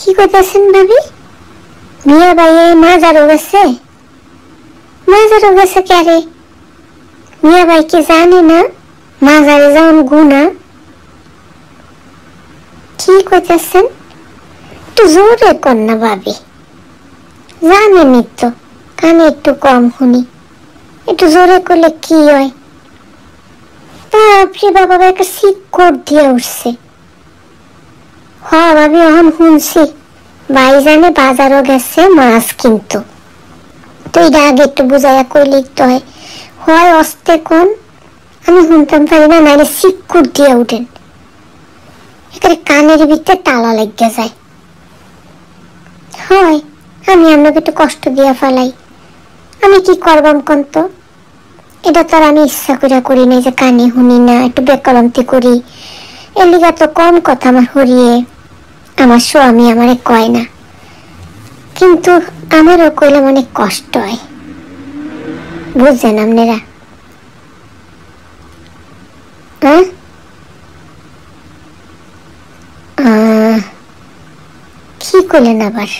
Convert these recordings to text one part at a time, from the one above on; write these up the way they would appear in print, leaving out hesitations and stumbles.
কি করতেছেন ভাবি? মিয়া ভাই মাজারও গেছে? মাজারও গেছে ক্যারে? মিয়া ভাই কি জানে না মাজারে যাওয়ান গুনাহ? কি করতেছেন? একটু জোরে কর না ভাবি, জানেনই তো কানে একটু কম শুনি, একটু জোরে করলে কি হয়? বাপরে বাবা, একটা শিকড় দিয়ে উঠছে। হ ভাবি, এখন শুনছি ভাইজানে বাজারও গেছে মাছ কিনতো। তো এটা আগে একটু বুঝাইয়া কইলেই তো হয়। হয় অস্তে কোন আমি শুনতাম পারি না, নাইলে শিকড় দিয়ে উঠেন, এখানে কানের ভিতরে তালা লেগে যায়। হয় আমি আপনাকে একটু কষ্ট দিয়া ফেলাই, আমি কি করবাম কোন তো? এটা তো আর আমি ইচ্ছা করে করি নাই যে কানে শুনি না, একটু বেকলন্তি করি। এর লিগা তো কম কথা আমার হরিয়ে আমার স্বামী আমারে কয় না, কিন্তু আমারও কইলে অনেক কষ্ট হয়, বুঝছেন আপনারা? কি করলেন আবার?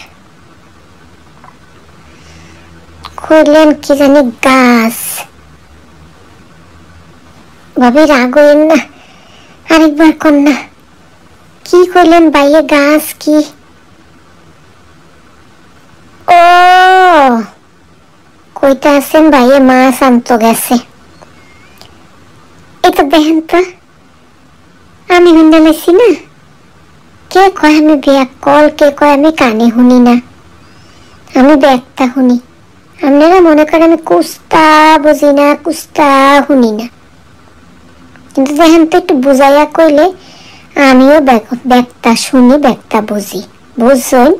করলেন কি জানি গাছ। ভাবি রাগ হইেন না, আরেকবার কর না। কি করলেন বাইরে? গাছ কি? ও কইতে আছেন ভাইয়ে মাছ আনতো গেছে। এটা দেখেন তো, আমি হুন্ডা লাইছি না। কে কয় আমি ব্যাককল, কে কয় আমি কানে শুনি না। আমি ব্যাগটা শুনি। আপনারা মনে করেন আমি কুস্তা বুঝি না, কুস্তা শুনি না, কিন্তু দেখেন তো একটু বুঝাইয়া কইলে আমিও ব্যাগটা শুনি, ব্যাগটা বুঝি, বুঝছেন?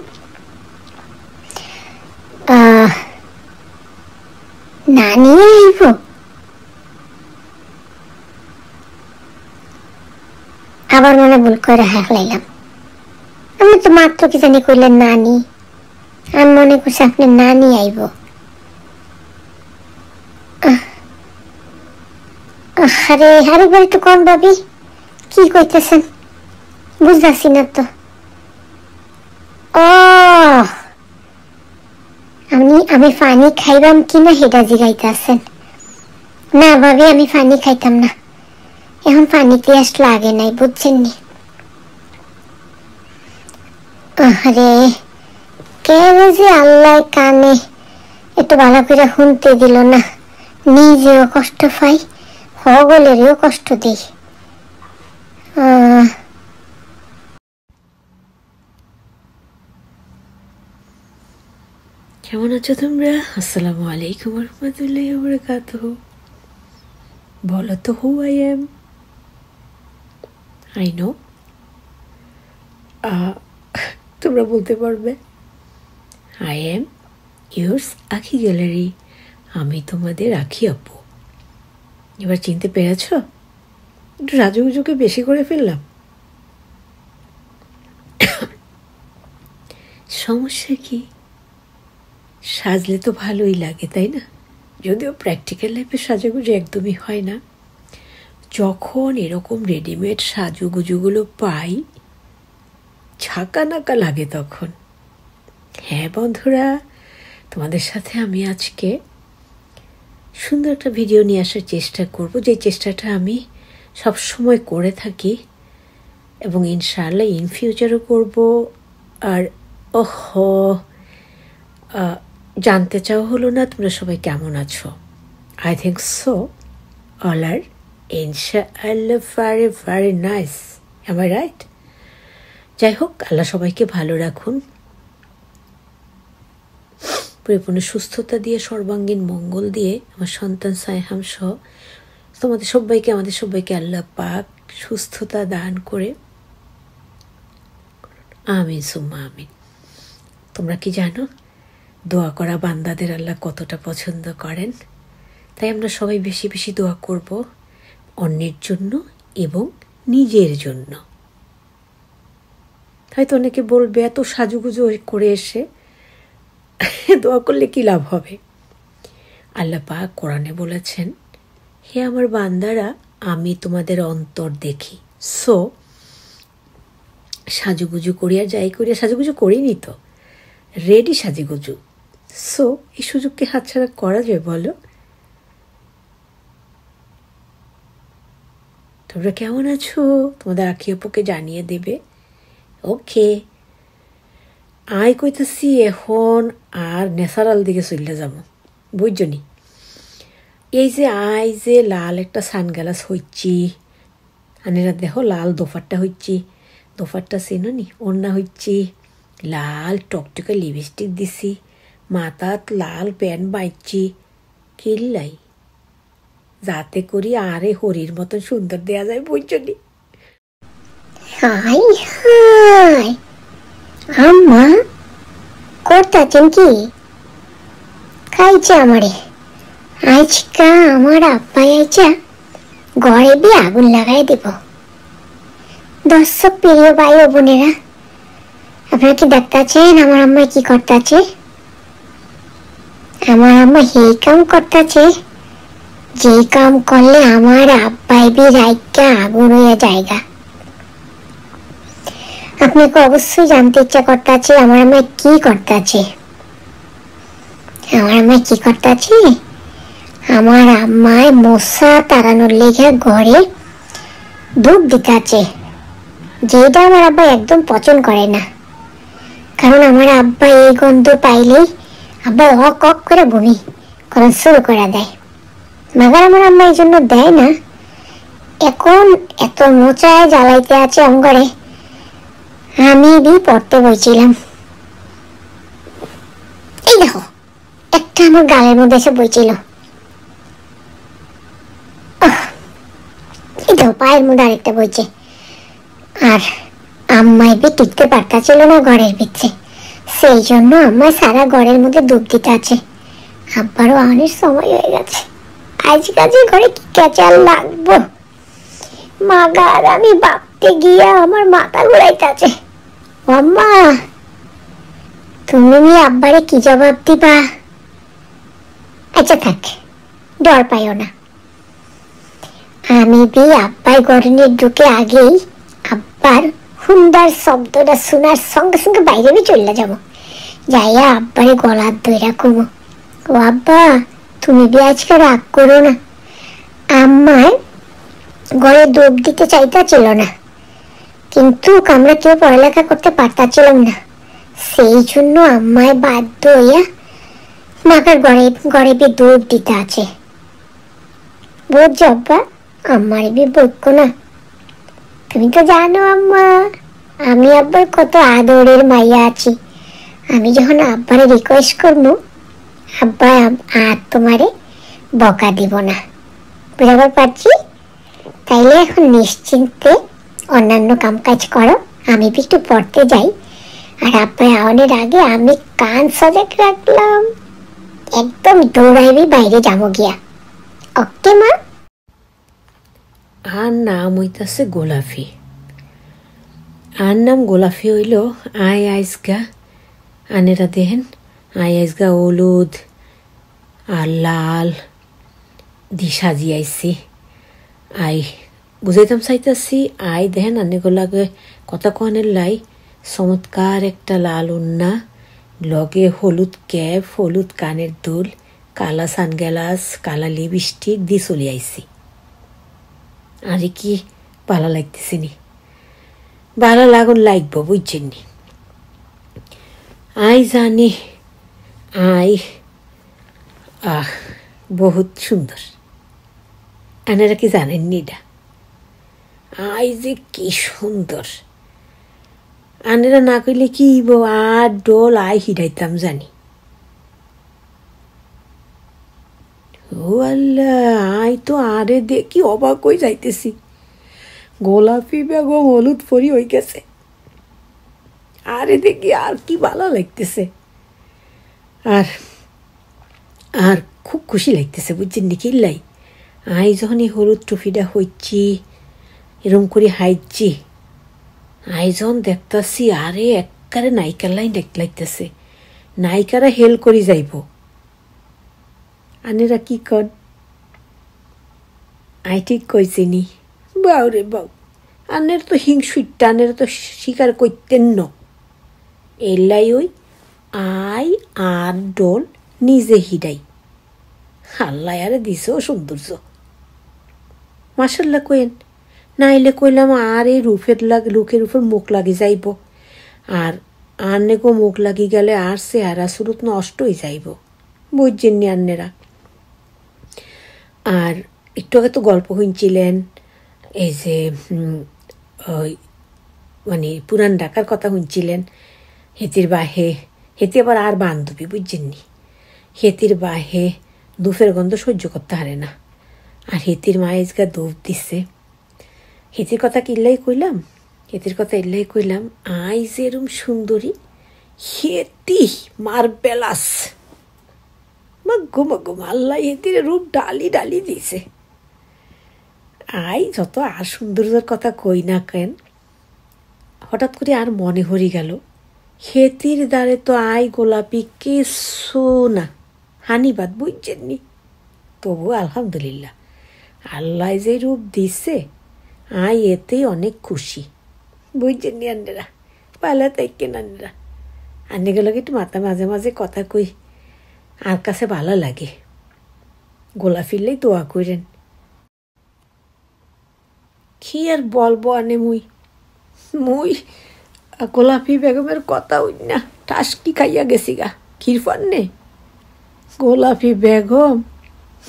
নানি আইব? আবার মনে ভুল করে হাঁকলাইলাম। আমি তো মাত্র কি জানি কইলেন নানি, আমি মনে করছি আপনি নানি আইব। আরে আরেকবার একটু কম ভাবি, কি কইতেছেন বুঝতেছি না তো। ও আমি পানি খাইবাম কিনা হেডা জিগাইতেছেন? না ভাবি, আমি পানি খাইতাম না, এখন পানি পিয়াস লাগে নাই, বুঝছেন নি? আরে কে বুঝি আল্লাহ কানে একটু ভালো করে শুনতে দিল না, নিজেও কষ্ট পাই, হগলেরও কষ্ট দিই। কেমন আছো তোমরা? আসসালামু আলাইকুম রহমতুল্লাহি ওয়া বারাকাতুহু। বলো তো, who I am? I know তোমরা বলতে পারবে। আই এম ইয়োর্স আখি গ্যালারি। আমি তোমাদের আখি আপু। এবার চিনতে পেরেছ? একটু রাজুগুজুকে বেশি করে ফেললাম। সমস্যা কি? সাজলে তো ভালোই লাগে, তাই না? যদিও প্র্যাকটিক্যাল লাইফে সাজাগুজু একদমই হয় না। যখন এরকম রেডিমেড সাজুগুজুগুলো পাই, ছাকা নাকা লাগে তখন। হ্যাঁ বন্ধুরা, তোমাদের সাথে আমি আজকে সুন্দর একটা ভিডিও নিয়ে আসার চেষ্টা করব, যে চেষ্টাটা আমি সব সময় করে থাকি এবং ইনশাআল্লাহ ইন ফিউচারও করব। আর জানতে চাও হলো না তোমরা সবাই কেমন আছো? I think so all are ইনশাআল্লাহ very very nice. Am I right? যাই হোক, আল্লাহ সবাইকে ভালো রাখুন, পরিপূর্ণ সুস্থতা দিয়ে, সর্বাঙ্গীন মঙ্গল দিয়ে, আমার সন্তান সাইহাম সহ তোমাদের সবাইকে, আমাদের সবাইকে আল্লাহ পাক সুস্থতা দান করে। আমিন সুম্মা আমিন। তোমরা কি জানো দোয়া করা বান্দাদের আল্লাহ কতটা পছন্দ করেন? তাই আমরা সবাই বেশি বেশি দোয়া করব, অন্যের জন্য এবং নিজের জন্য। হয়তো অনেকে বলবে, এত সাজুগুজু করে এসে দোয়া করলে কি লাভ হবে? আল্লাহ পাক কোরআনে বলেছেন, হে আমার বান্দারা, আমি তোমাদের অন্তর দেখি। সো সাজুগুজু করিয়া যাই করিয়া সাজুগুজু করিনি তো, রেডি সাজুগুজু। সো এই সুযোগকে হাতছাড়া করা যায় বলো? তোমরা কেমন আছো তোমাদের আখি আপুকে জানিয়ে দেবে। ওকে, আয় কইতেছি এখন আর ন্যাচারাল দিকে চলে যাবো, বুঝছনি? এই যে আই যে লাল একটা সানগ্লাস হইছি, আনেরা দেখো লাল দোপাট্টা হইছি, দোপাট্টা চেনো নি? ওড়না হইছি, লাল টকটকে লিপস্টিক দিছি, মাথাত লাল প্যান্ট বাইছি, কিল্লাই যাতে করি আরে হরির মতন সুন্দর দেয়া যায়, বুঝছনি? হাই হাই, আম্মা করতেছেন কি? খাইছে আমারে আজকা আমার আব্বাই আইছা ঘরে বি আগুন লাগাই দেব। দর্শক প্রিয় ভাই ও বোনেরা, আপনারা কি দেখতেছেন আমার আম্মা কি করতেছে? আমার আম্মা এই কাম করতেছে যে কাম করলে আমার আব্বাই বি রাইকা আগুন হইয়া জায়গা। আপনাকে অবশ্যই জানতে ইচ্ছা করতেছে আমার আম্মা কি করতেছে। আমার আম্মা কি করতেছে? আমার আম্মায় মশা তাড়ানোর লেগে ঘরে ধূপ দিতে আছে, যেটা আমার আব্বা একদম পছন্দ করে না। কারণ আমার আব্বা এই গন্ধ পাইলেই আব্বা অক অক করে বমি করা শুরু করে দেয়। মাগার আমার আম্মা এই জন্য দেয় না। এখন এত মোচায় জ্বালাইতে আছে অঙ্গরে, আমি বি পড়তে বইছিলাম। এই দেখো একটা আমার গালের মধ্যে এসে বইছিল, এই দেখো পায়ের মধ্যে আরেকটা বইছে। আর আম্মাই বি টিকতে পারতাছিল না ঘরের ভিতরে, সেই জন্য আম্মাই সারা ঘরের মধ্যে ডুব দিতে আছে। আব্বারও অনেক সময় হয়ে গেছে, আজকাল ঘরে কি কেচাল লাগবো। মাগার আমি ভাবতে গিয়া আমার মাথা ঘুরাইতে আছে। আম্মা তুমি আব্বারে কি জবাব দিবা? আচ্ছা থাক, ডর পাইও না। আমি বি আব্বাই গরনের ঢুকে আগেই আব্বার হুন্ডার শব্দটা শোনার সঙ্গে সঙ্গে বাইরে বি চলে যাবো, যাইয়া আব্বারে গলার দইরা কমো, ও আব্বা তুমি বি আজকে রাগ করো না। আম্মায় ঘরে ডুব দিতে চাইতেছিল না, কিন্তু আমরা কেউ পড়ালেখা করতে পারতাছিলাম না, সেই জন্য আম্মায় বাধ্য হইয়া মাকার ঘরে ঘরে বি ডুব দিতে আছে। বুঝছো আব্বা, আমার বি বইক্য না। তুমি তো জানো আম্মা আমি আব্বার কত আদরের মাইয়া আছি। আমি যখন আব্বারে রিকোয়েস্ট করবো আব্বা আর তোমারে বকা দিব না, বুঝাবার পারছি? তাইলে এখন নিশ্চিন্তে অন্যান্য কাম কাজ করো, আমি একটু পড়তে যাই। আর আব্বা আওয়ানের আগে আমি কান সজাগ রাখলাম, একদম দৌড়াইবি বাইরে যাবো গিয়া। ওকে মা? আর নাম হইতাছে গোলাপি। আর নাম গোলাপি হইল আয় আইসগা, আনেরা দেখেন আয় আইসগা হলুদ আর লাল দি সাজিয়াইছি। আই বুঝাইতাম চাইতাছি, আই দেখেন আনেগুলাকে কথা কনের লাই চমৎকার একটা লাল উন্না, লগে হলুদ ক্যাপ, হলুদ কানের দুল, কালা সানগ্লাস, কালা লিপস্টিক দিয়ে চলে আইছি। আরে কি ভালো লাগতেছে নি? ভালো লাগুন লাগবো, বুঝছেন নি? আই জানি আই বহুত সুন্দর। আনারা কি জানেন নি এটা? আই যে কি সুন্দর, আনেরা না কইলে কি আর ডোল আই হিরাইতাম জানি। ও আল্লাহ, আই তো আরে দেখি অবাক হয়ে যাইতেছি, গোলাপি বেগম হলুদ পরি হয়ে গেছে। আরে দেখি আর কি ভালো লাগতেছে, আর আর খুব খুশি লাগতেছে, বুঝছেন নাকি? লাই আই যখন এই হলুদ টুপিটা হইছি এরম করে হাইছি, আই যখন দেখতেছি আরে একবারে নায়িকার লাইন লাগতেছে, নায়িকারা হেল করে যাইব। আনেরা কি কন? আই ঠিক কইছি নি? বাউ রে বাউ, আনের তো হিংসুইটা আনের তো স্বীকার করতেন ন এলাই ওই আই আর ডোল নিজে হিডাই আল্লাহ আরে দিছেও সৌন্দর্য মাশাল্লাহ কইন নাইলে কইলাম আর এই লোকের উপর মুখ লাগি যাইব আর আন্নেগো মুখ লাগি গেলে আর চেহারা সুরত নষ্ট হয়ে যাইব বুঝছেন নি আন্নেরা। আর একটু আগে তো গল্প শুনছিলেন এই যে ওই মানে পুরান ঢাকার কথা শুনছিলেন হেতির বাহে হেতি আবার আর বান্ধবী বুঝছেন নি হেতির বাহে দুফের গন্ধ সহ্য করতে হারে না আর হেতির মা আজকা দুধ দিছে হেতির কথা কিল্লাই কইলাম হেতির কথা ইল্লাই কইলাম আই যে এরম সুন্দরী হেতি মার্বেলাস মাগো আল্লাহ হেতির রূপ ডালি ডালি দিছে আই যত আর সৌন্দর্যের কথা কই না কেন হঠাৎ করে আর মনে হরি গেল হেতির দ্বারে তো আই গোলাপি কিছু না হানিবাদ বুঝছেন নি তবু আলহামদুলিল্লাহ আল্লাহ যে রূপ দিছে আই এতেই অনেক খুশি বুঝছেন নি আন্নেরা পালা তাইকেন আন্নেরা আন্নে গেল একটু মাথা মাঝে মাঝে কথা কই আর কাছে ভালো লাগে গোলা ফিরলেই দোয়া করেন কি আর বলবো আনে মুই গোলাপি বেগমের কথা হই না টাসকি খাইয়া গেছি গা কিরফান নে গোলাপি বেগম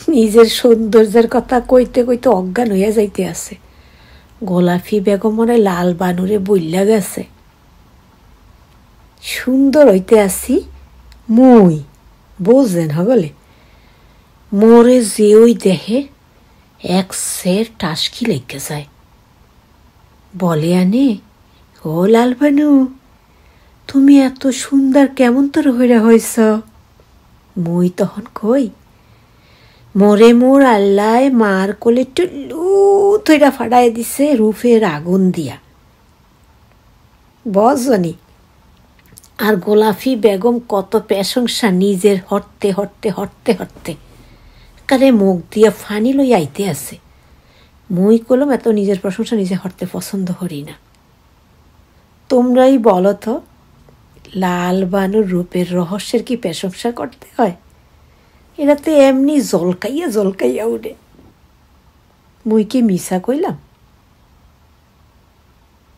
নিজের সৌন্দর্যের কথা কইতে কইতে অজ্ঞান হইয়া যাইতে আছে গোলাপি বেগম মনে লাল বানুরে বইলা গেছে সুন্দর হইতে আসি মুই বুঝলেন হগলে মোরে যে ওই দেহে এক সের টাসকি লেগে যায় বলে আনে ও লাল বানু তুমি এত সুন্দর কেমন তোর হইরা হইছ মুই তখন কই মোরে মোর আল্লাহ মার কোলে টুল্লু থইরা ফাড়াই দিছে রূপের আগুন দিয়া বজনি আর গোলাপি বেগম কত প্রশংসা নিজের হটতে হটতে হটতে হটতে কারে মুখ দিয়া ফানি লই আইতে আছে মুই কলম এত নিজের প্রশংসা নিজে হটতে পছন্দ করি না তোমরাই বলো তো লাল বানুর রূপের রহস্যের কি প্রশংসা করতে হয় এরা তো এমনি জলকাইয়া উঠে মুই কি মিশা কইলাম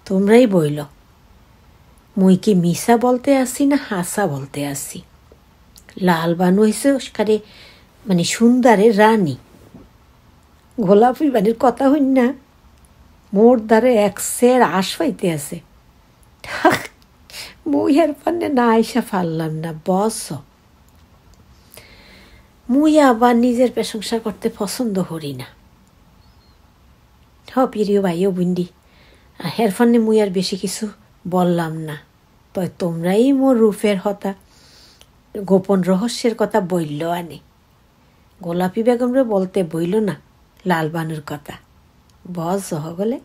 তোমরাই বইল মুই কি মিশা বলতে আসি না হাসা বলতে আসি লাল বানু হয়েছে ওখানে মানে সুন্দরের রানী গোলাপি বানির কথা হইন না মোর দ্বারে এক সের আশ পাইতে আছে মুই আর পান্নে না আইসা পারলাম না বস মুই আবার নিজের প্রশংসা করতে পছন্দ করি না প্রিয় ভাইও বুন্ডি হেরফান্নে মুই আর বেশি কিছু বললাম না তয় তোমরাই মোর রূপের হতা গোপন রহস্যের কথা বইল আনে গোলাপি বেগমরে বলতে বইল না লাল বানুর কথা বস হগলে